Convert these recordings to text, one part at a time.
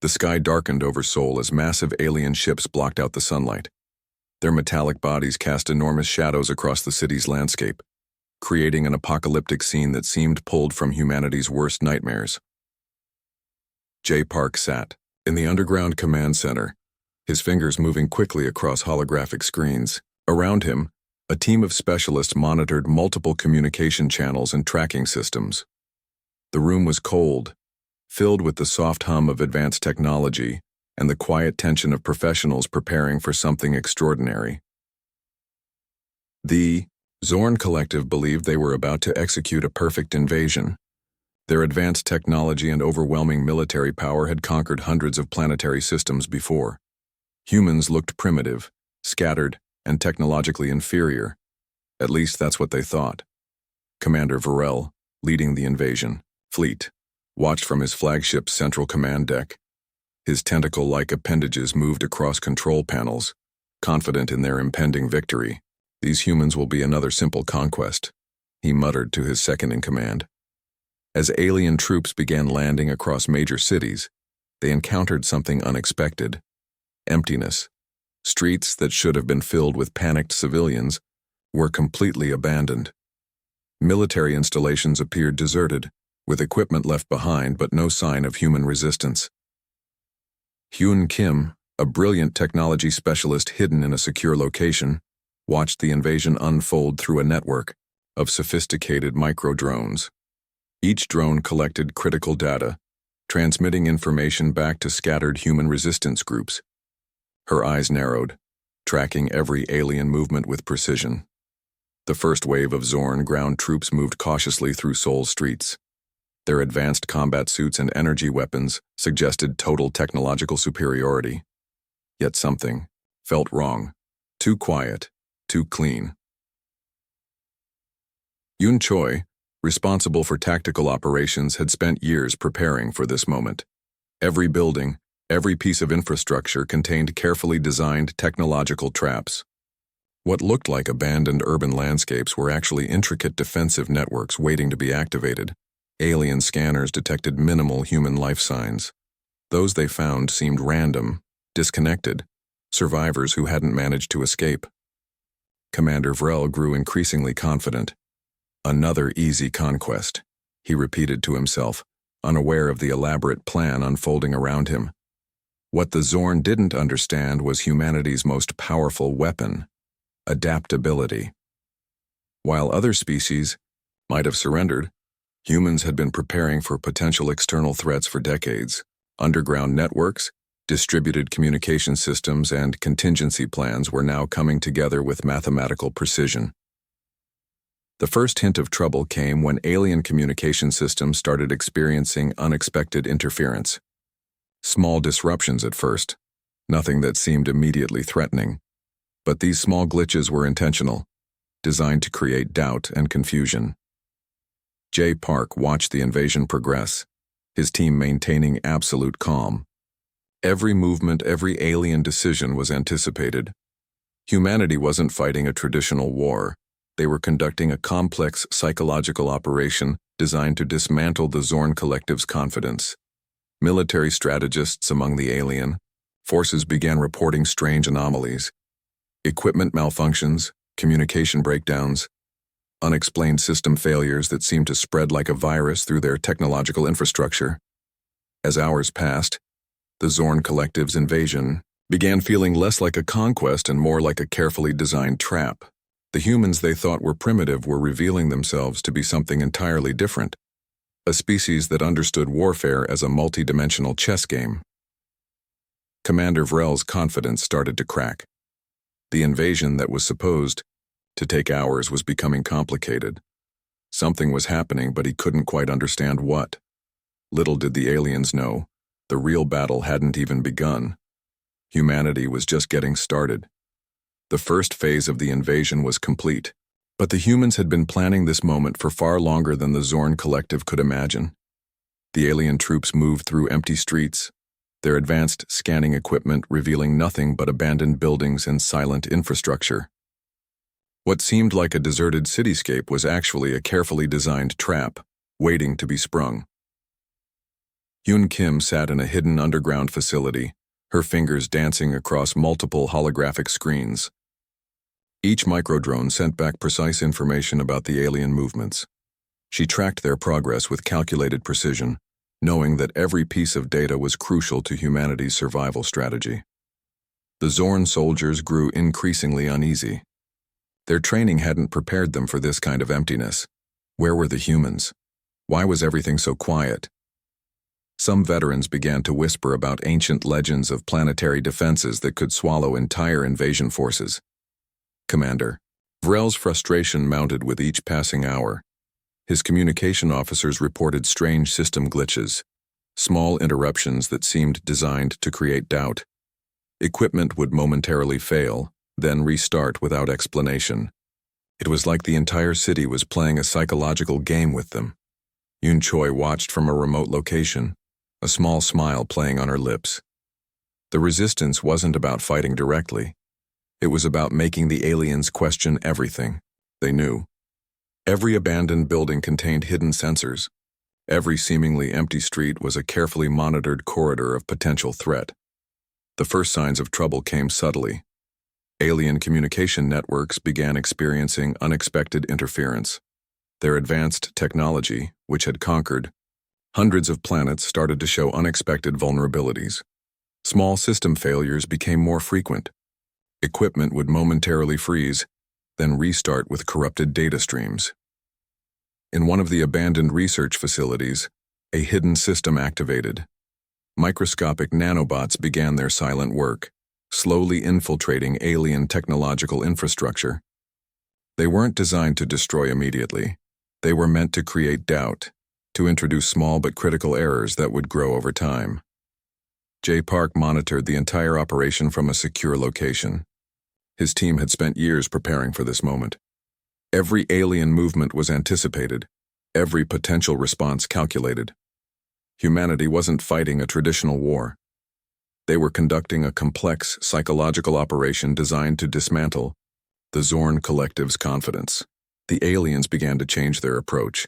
The sky darkened over Seoul as massive alien ships blocked out the sunlight. Their metallic bodies cast enormous shadows across the city's landscape, creating an apocalyptic scene that seemed pulled from humanity's worst nightmares. Jay Park sat in the underground command center, his fingers moving quickly across holographic screens. Around him, a team of specialists monitored multiple communication channels and tracking systems. The room was cold, filled with the soft hum of advanced technology and the quiet tension of professionals preparing for something extraordinary. The Zorn Collective believed they were about to execute a perfect invasion. Their advanced technology and overwhelming military power had conquered hundreds of planetary systems before. Humans looked primitive, scattered, and technologically inferior. At least that's what they thought. Commander Varel, leading the invasion fleet, watched from his flagship's central command deck. His tentacle-like appendages moved across control panels, confident in their impending victory. These humans will be another simple conquest, he muttered to his second-in-command. As alien troops began landing across major cities, they encountered something unexpected. Emptiness. Streets that should have been filled with panicked civilians were completely abandoned. Military installations appeared deserted, with equipment left behind but no sign of human resistance. Hyun Kim, a brilliant technology specialist hidden in a secure location, watched the invasion unfold through a network of sophisticated micro-drones. Each drone collected critical data, transmitting information back to scattered human resistance groups. Her eyes narrowed, tracking every alien movement with precision. The first wave of Zorn ground troops moved cautiously through Seoul's streets. Their advanced combat suits and energy weapons suggested total technological superiority. Yet something felt wrong. Too quiet, too clean. Yoon Choi, responsible for tactical operations, had spent years preparing for this moment. Every building, every piece of infrastructure contained carefully designed technological traps. What looked like abandoned urban landscapes were actually intricate defensive networks waiting to be activated. Alien scanners detected minimal human life signs. Those they found seemed random, disconnected, survivors who hadn't managed to escape. Commander Vrel grew increasingly confident. Another easy conquest, he repeated to himself, unaware of the elaborate plan unfolding around him. What the Zorn didn't understand was humanity's most powerful weapon: adaptability. While other species might have surrendered, humans had been preparing for potential external threats for decades. Underground networks, distributed communication systems, and contingency plans were now coming together with mathematical precision. The first hint of trouble came when alien communication systems started experiencing unexpected interference. Small disruptions at first, nothing that seemed immediately threatening. But these small glitches were intentional, designed to create doubt and confusion. Jay Park watched the invasion progress, his team maintaining absolute calm. Every movement, every alien decision was anticipated. Humanity wasn't fighting a traditional war. They were conducting a complex psychological operation designed to dismantle the Zorn Collective's confidence. Military strategists among the alien forces began reporting strange anomalies: equipment malfunctions, communication breakdowns, unexplained system failures that seemed to spread like a virus through their technological infrastructure. As hours passed, the Zorn Collective's invasion began feeling less like a conquest and more like a carefully designed trap. The humans they thought were primitive were revealing themselves to be something entirely different, a species that understood warfare as a multi-dimensional chess game. Commander Vrel's confidence started to crack. The invasion that was supposed to take hours was becoming complicated. Something was happening, but he couldn't quite understand what. Little did the aliens know, the real battle hadn't even begun. Humanity was just getting started. The first phase of the invasion was complete, but the humans had been planning this moment for far longer than the Zorn Collective could imagine. The alien troops moved through empty streets, their advanced scanning equipment revealing nothing but abandoned buildings and silent infrastructure. What seemed like a deserted cityscape was actually a carefully designed trap, waiting to be sprung. Hyun Kim sat in a hidden underground facility, her fingers dancing across multiple holographic screens. Each microdrone sent back precise information about the alien movements. She tracked their progress with calculated precision, knowing that every piece of data was crucial to humanity's survival strategy. The Zorn soldiers grew increasingly uneasy. Their training hadn't prepared them for this kind of emptiness. Where were the humans? Why was everything so quiet? Some veterans began to whisper about ancient legends of planetary defenses that could swallow entire invasion forces. Commander Vrel's frustration mounted with each passing hour. His communication officers reported strange system glitches, small interruptions that seemed designed to create doubt. Equipment would momentarily fail, then restart without explanation. It was like the entire city was playing a psychological game with them. Yoon Choi watched from a remote location, a small smile playing on her lips. The resistance wasn't about fighting directly. It was about making the aliens question everything they knew. Every abandoned building contained hidden sensors. Every seemingly empty street was a carefully monitored corridor of potential threat. The first signs of trouble came subtly. Alien communication networks began experiencing unexpected interference. Their advanced technology, which had conquered hundreds of planets, started to show unexpected vulnerabilities. Small system failures became more frequent. Equipment would momentarily freeze, then restart with corrupted data streams. In one of the abandoned research facilities, a hidden system activated. Microscopic nanobots began their silent work, slowly infiltrating alien technological infrastructure. They weren't designed to destroy immediately. They were meant to create doubt, to introduce small but critical errors that would grow over time. Jay Park monitored the entire operation from a secure location. His team had spent years preparing for this moment. Every alien movement was anticipated, every potential response calculated. Humanity wasn't fighting a traditional war. They were conducting a complex psychological operation designed to dismantle the Zorn collective's confidence. The aliens began to change their approach.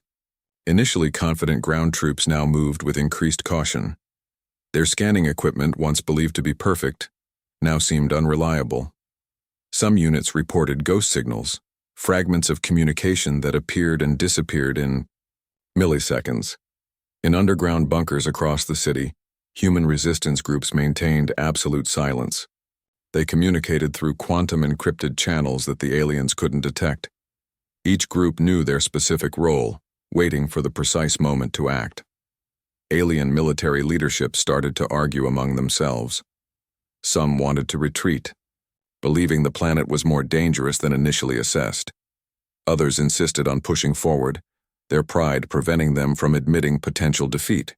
Initially confident ground troops now moved with increased caution. Their scanning equipment, once believed to be perfect, now seemed unreliable. Some units reported ghost signals, fragments of communication that appeared and disappeared in milliseconds. In underground bunkers across the city, human resistance groups maintained absolute silence. They communicated through quantum-encrypted channels that the aliens couldn't detect. Each group knew their specific role, waiting for the precise moment to act. Alien military leadership started to argue among themselves. Some wanted to retreat, believing the planet was more dangerous than initially assessed. Others insisted on pushing forward, their pride preventing them from admitting potential defeat.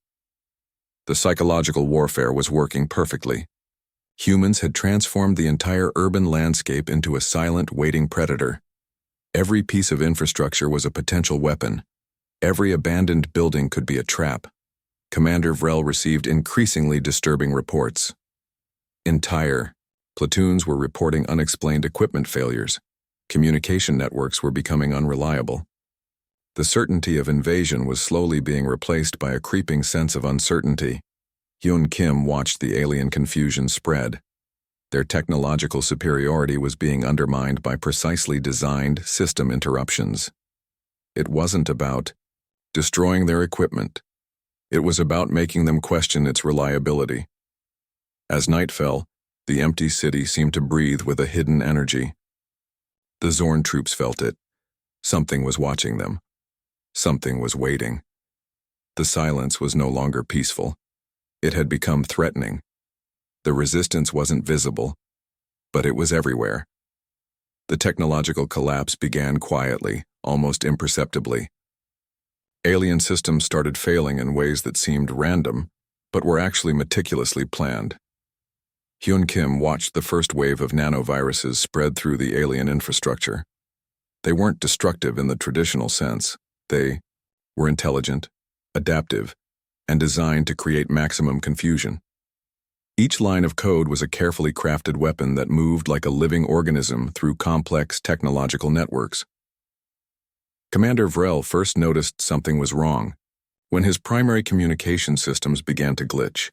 The psychological warfare was working perfectly. Humans had transformed the entire urban landscape into a silent, waiting predator. Every piece of infrastructure was a potential weapon. Every abandoned building could be a trap. Commander Vrel received increasingly disturbing reports. Entire platoons were reporting unexplained equipment failures. Communication networks were becoming unreliable. The certainty of invasion was slowly being replaced by a creeping sense of uncertainty. Hyun Kim watched the alien confusion spread. Their technological superiority was being undermined by precisely designed system interruptions. It wasn't about destroying their equipment. It was about making them question its reliability. As night fell, the empty city seemed to breathe with a hidden energy. The Zorn troops felt it. Something was watching them. Something was waiting. The silence was no longer peaceful. It had become threatening. The resistance wasn't visible, but it was everywhere. The technological collapse began quietly, almost imperceptibly. Alien systems started failing in ways that seemed random, but were actually meticulously planned. Hyun Kim watched the first wave of nanoviruses spread through the alien infrastructure. They weren't destructive in the traditional sense. They were intelligent, adaptive, and designed to create maximum confusion. Each line of code was a carefully crafted weapon that moved like a living organism through complex technological networks. Commander Vrel first noticed something was wrong. When his primary communication systems began to glitch,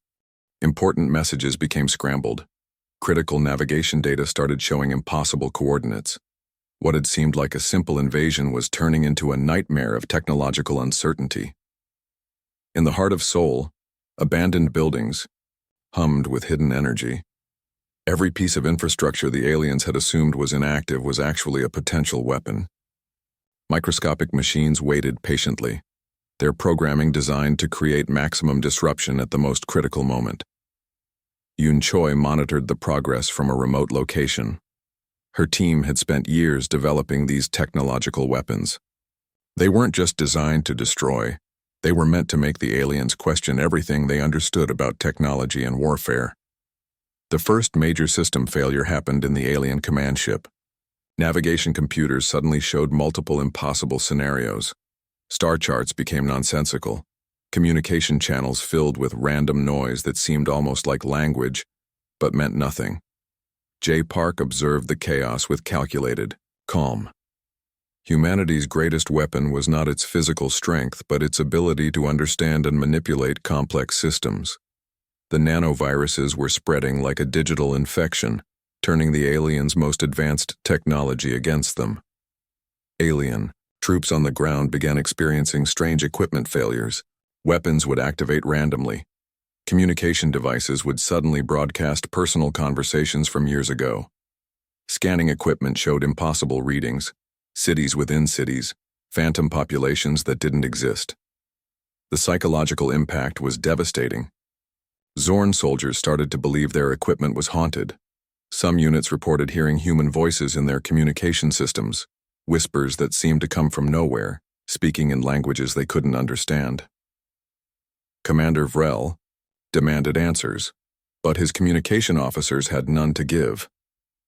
important messages became scrambled. Critical navigation data started showing impossible coordinates. What had seemed like a simple invasion was turning into a nightmare of technological uncertainty. In the heart of Seoul, abandoned buildings hummed with hidden energy. Every piece of infrastructure the aliens had assumed was inactive was actually a potential weapon. Microscopic machines waited patiently, their programming designed to create maximum disruption at the most critical moment. Yoon Choi monitored the progress from a remote location. Her team had spent years developing these technological weapons. They weren't just designed to destroy, they were meant to make the aliens question everything they understood about technology and warfare. The first major system failure happened in the alien command ship. Navigation computers suddenly showed multiple impossible scenarios. Star charts became nonsensical. Communication channels filled with random noise that seemed almost like language, but meant nothing. Jay Park observed the chaos with calculated calm. Humanity's greatest weapon was not its physical strength, but its ability to understand and manipulate complex systems. The nanoviruses were spreading like a digital infection, turning the aliens' most advanced technology against them. Alien troops on the ground began experiencing strange equipment failures. Weapons would activate randomly. Communication devices would suddenly broadcast personal conversations from years ago. Scanning equipment showed impossible readings, cities within cities, phantom populations that didn't exist. The psychological impact was devastating. Zorn soldiers started to believe their equipment was haunted. Some units reported hearing human voices in their communication systems, whispers that seemed to come from nowhere, speaking in languages they couldn't understand. Commander Vrel demanded answers, but his communication officers had none to give.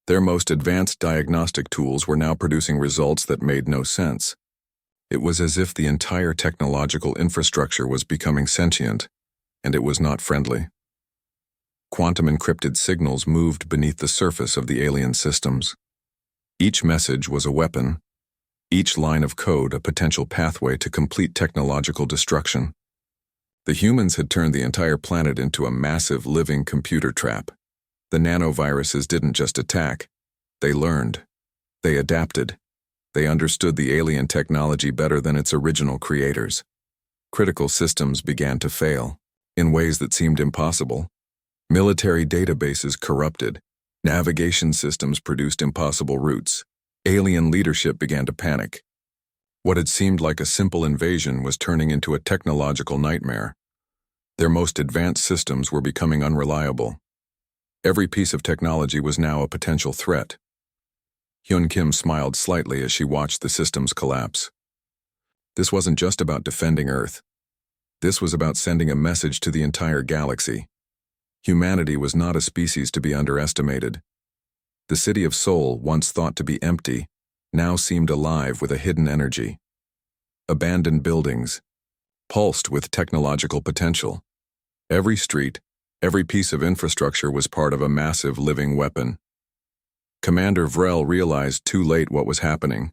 Their most advanced diagnostic tools were now producing results that made no sense. It was as if the entire technological infrastructure was becoming sentient, and it was not friendly. Quantum encrypted signals moved beneath the surface of the alien systems. Each message was a weapon, each line of code a potential pathway to complete technological destruction. The humans had turned the entire planet into a massive living computer trap. The nanoviruses didn't just attack, they learned. They adapted. They understood the alien technology better than its original creators. Critical systems began to fail, in ways that seemed impossible. Military databases corrupted. Navigation systems produced impossible routes. Alien leadership began to panic. What had seemed like a simple invasion was turning into a technological nightmare. Their most advanced systems were becoming unreliable. Every piece of technology was now a potential threat. Hyun Kim smiled slightly as she watched the systems collapse. This wasn't just about defending Earth. This was about sending a message to the entire galaxy. Humanity was not a species to be underestimated. The city of Seoul, once thought to be empty, now seemed alive with a hidden energy. Abandoned buildings pulsed with technological potential. Every street, every piece of infrastructure was part of a massive living weapon. Commander Vrel realized too late what was happening.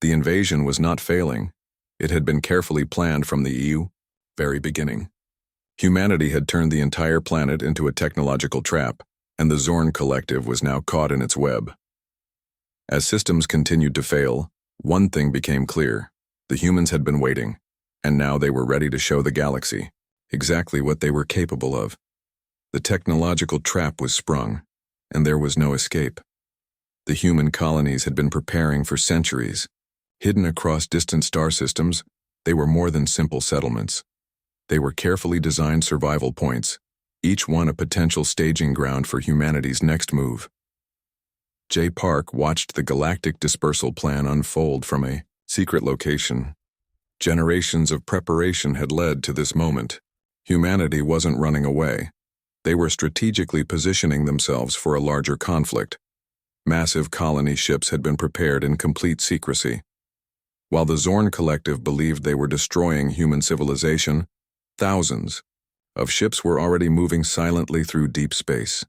The invasion was not failing. It had been carefully planned from the very beginning. Humanity had turned the entire planet into a technological trap, and the Zorn Collective was now caught in its web. As systems continued to fail, one thing became clear. The humans had been waiting, and now they were ready to show the galaxy exactly what they were capable of. The technological trap was sprung, and there was no escape. The human colonies had been preparing for centuries. Hidden across distant star systems, they were more than simple settlements. They were carefully designed survival points, each one a potential staging ground for humanity's next move. Jay Park watched the galactic dispersal plan unfold from a secret location. Generations of preparation had led to this moment. Humanity wasn't running away. They were strategically positioning themselves for a larger conflict. Massive colony ships had been prepared in complete secrecy. While the Zorn Collective believed they were destroying human civilization, thousands of ships were already moving silently through deep space.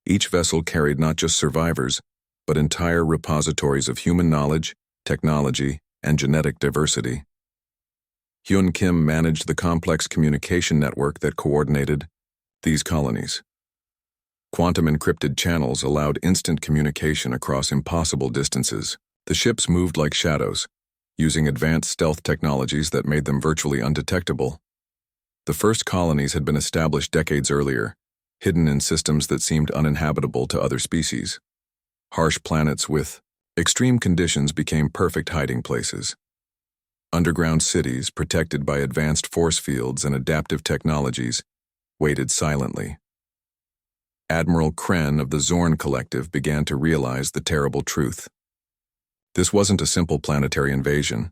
Each vessel carried not just survivors, but entire repositories of human knowledge, technology, and genetic diversity. Hyun Kim managed the complex communication network that coordinated these colonies. Quantum encrypted channels allowed instant communication across impossible distances. The ships moved like shadows, using advanced stealth technologies that made them virtually undetectable. The first colonies had been established decades earlier, hidden in systems that seemed uninhabitable to other species. Harsh planets with extreme conditions became perfect hiding places. Underground cities, protected by advanced force fields and adaptive technologies, waited silently. Admiral Kren of the Zorn Collective began to realize the terrible truth. This wasn't a simple planetary invasion.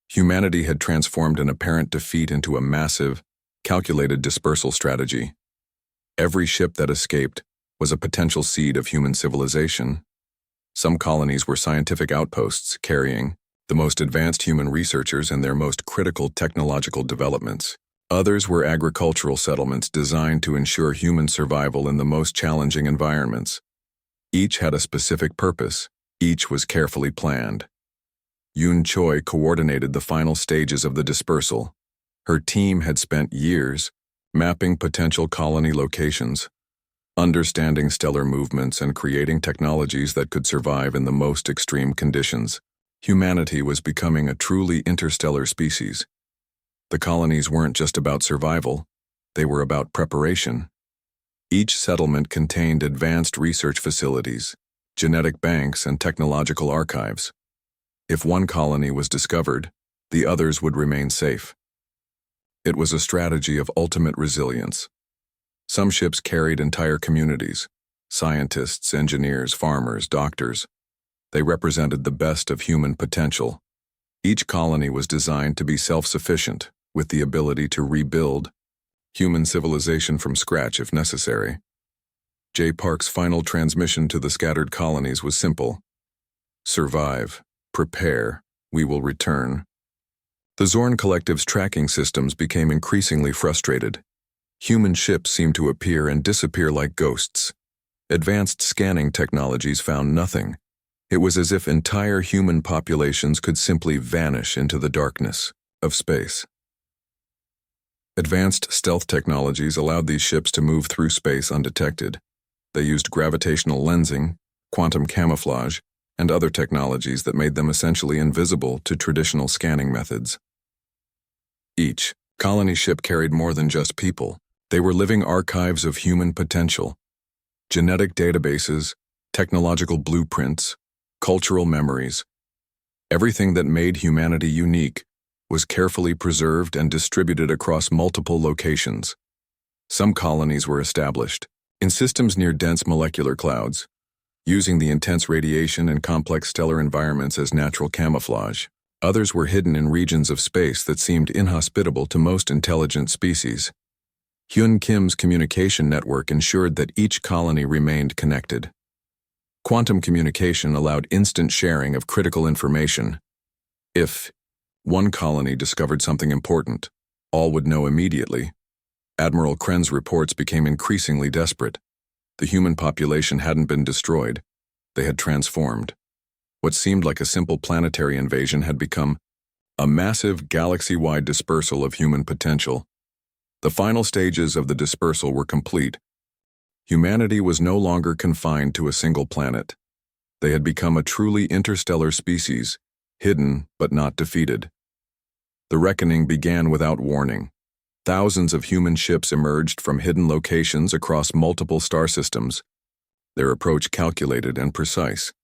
Humanity had transformed an apparent defeat into a massive, calculated dispersal strategy. Every ship that escaped was a potential seed of human civilization. Some colonies were scientific outposts carrying the most advanced human researchers and their most critical technological developments. Others were agricultural settlements designed to ensure human survival in the most challenging environments. Each had a specific purpose. Each was carefully planned. Yoon Choi coordinated the final stages of the dispersal. Her team had spent years mapping potential colony locations, understanding stellar movements, and creating technologies that could survive in the most extreme conditions. Humanity was becoming a truly interstellar species. The colonies weren't just about survival, they were about preparation. Each settlement contained advanced research facilities, genetic banks, and technological archives. If one colony was discovered, the others would remain safe. It was a strategy of ultimate resilience. Some ships carried entire communities, scientists, engineers, farmers, doctors. They represented the best of human potential. Each colony was designed to be self-sufficient, with the ability to rebuild human civilization from scratch if necessary. J. Park's final transmission to the scattered colonies was simple. Survive, prepare, we will return. The Zorn Collective's tracking systems became increasingly frustrated. Human ships seemed to appear and disappear like ghosts. Advanced scanning technologies found nothing. It was as if entire human populations could simply vanish into the darkness of space. Advanced stealth technologies allowed these ships to move through space undetected. They used gravitational lensing, quantum camouflage, and other technologies that made them essentially invisible to traditional scanning methods. Each colony ship carried more than just people. They were living archives of human potential. Genetic databases, technological blueprints, cultural memories. Everything that made humanity unique was carefully preserved and distributed across multiple locations. Some colonies were established in systems near dense molecular clouds, using the intense radiation and complex stellar environments as natural camouflage. Others were hidden in regions of space that seemed inhospitable to most intelligent species. Hyun Kim's communication network ensured that each colony remained connected. Quantum communication allowed instant sharing of critical information. If one colony discovered something important, all would know immediately. Admiral Kren's reports became increasingly desperate. The human population hadn't been destroyed. They had transformed. What seemed like a simple planetary invasion had become a massive galaxy-wide dispersal of human potential. The final stages of the dispersal were complete. Humanity was no longer confined to a single planet. They had become a truly interstellar species, hidden but not defeated. The reckoning began without warning. Thousands of human ships emerged from hidden locations across multiple star systems, their approach calculated and precise.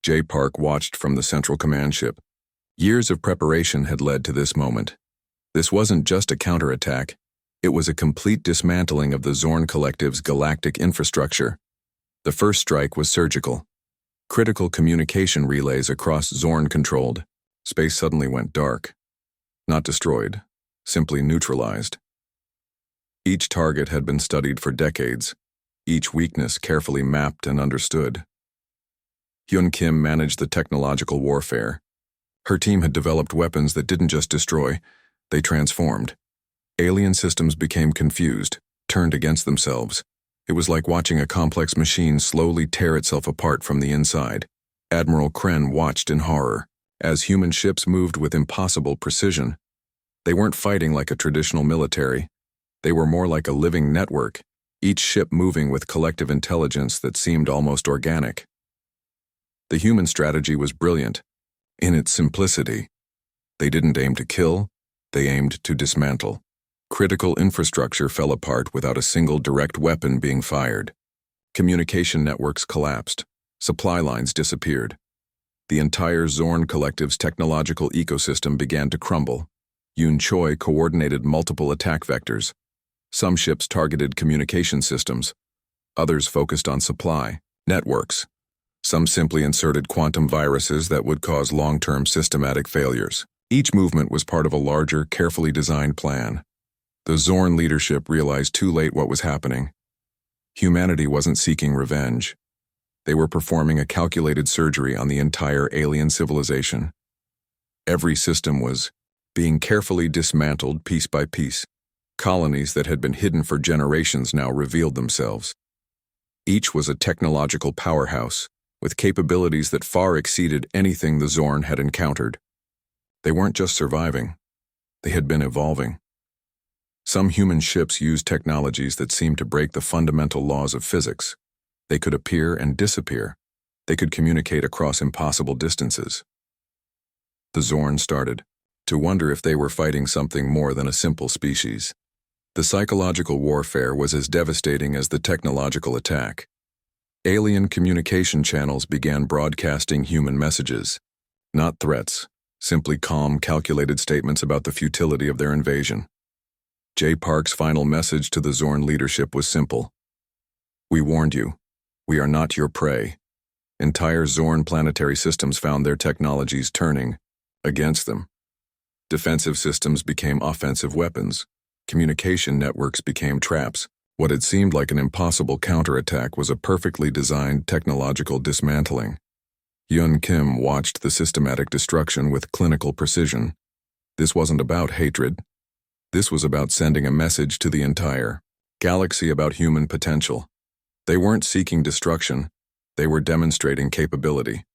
J. Park watched from the central command ship. Years of preparation had led to this moment. This wasn't just a counterattack. It was a complete dismantling of the Zorn Collective's galactic infrastructure. The first strike was surgical. Critical communication relays across Zorn controlled. Space suddenly went dark. Not destroyed, simply neutralized. Each target had been studied for decades, each weakness carefully mapped and understood. Hyun Kim managed the technological warfare. Her team had developed weapons that didn't just destroy, they transformed. Alien systems became confused, turned against themselves. It was like watching a complex machine slowly tear itself apart from the inside. Admiral Kren watched in horror as human ships moved with impossible precision. They weren't fighting like a traditional military. They were more like a living network, each ship moving with collective intelligence that seemed almost organic. The human strategy was brilliant, in its simplicity. They didn't aim to kill, they aimed to dismantle. Critical infrastructure fell apart without a single direct weapon being fired. Communication networks collapsed, supply lines disappeared. The entire Zorn Collective's technological ecosystem began to crumble. Yoon Choi coordinated multiple attack vectors. Some ships targeted communication systems, others focused on supply, networks. Some simply inserted quantum viruses that would cause long-term systematic failures. Each movement was part of a larger, carefully designed plan. The Zorn leadership realized too late what was happening. Humanity wasn't seeking revenge. They were performing a calculated surgery on the entire alien civilization. Every system was being carefully dismantled piece by piece. Colonies that had been hidden for generations now revealed themselves. Each was a technological powerhouse, with capabilities that far exceeded anything the Zorn had encountered. They weren't just surviving, they had been evolving. Some human ships used technologies that seemed to break the fundamental laws of physics. They could appear and disappear. They could communicate across impossible distances. The Zorn started to wonder if they were fighting something more than a simple species. The psychological warfare was as devastating as the technological attack. Alien communication channels began broadcasting human messages, not threats, simply calm, calculated statements about the futility of their invasion. J. Park's final message to the Zorn leadership was simple. We warned you. We are not your prey. Entire Zorn planetary systems found their technologies turning against them. Defensive systems became offensive weapons. Communication networks became traps. What had seemed like an impossible counterattack was a perfectly designed technological dismantling. Yun Kim watched the systematic destruction with clinical precision. This wasn't about hatred. This was about sending a message to the entire galaxy about human potential. They weren't seeking destruction. They were demonstrating capability.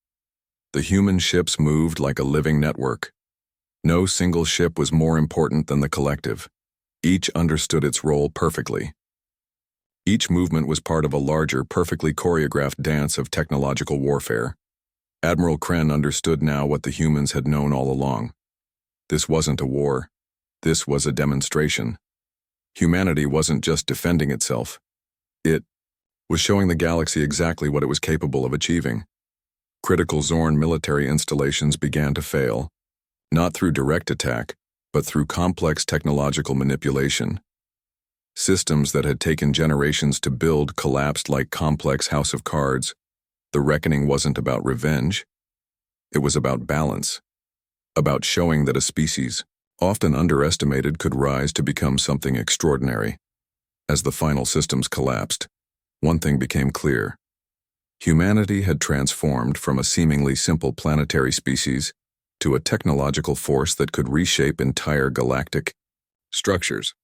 The human ships moved like a living network. No single ship was more important than the collective. Each understood its role perfectly. Each movement was part of a larger, perfectly choreographed dance of technological warfare. Admiral Kren understood now what the humans had known all along. This wasn't a war. This was a demonstration. Humanity wasn't just defending itself. It was showing the galaxy exactly what it was capable of achieving. Critical Zorn military installations began to fail, not through direct attack, but through complex technological manipulation. Systems that had taken generations to build collapsed like complex house of cards. The reckoning wasn't about revenge. It was about balance, about showing that a species, often underestimated, could rise to become something extraordinary. As the final systems collapsed, one thing became clear. Humanity had transformed from a seemingly simple planetary species to a technological force that could reshape entire galactic structures.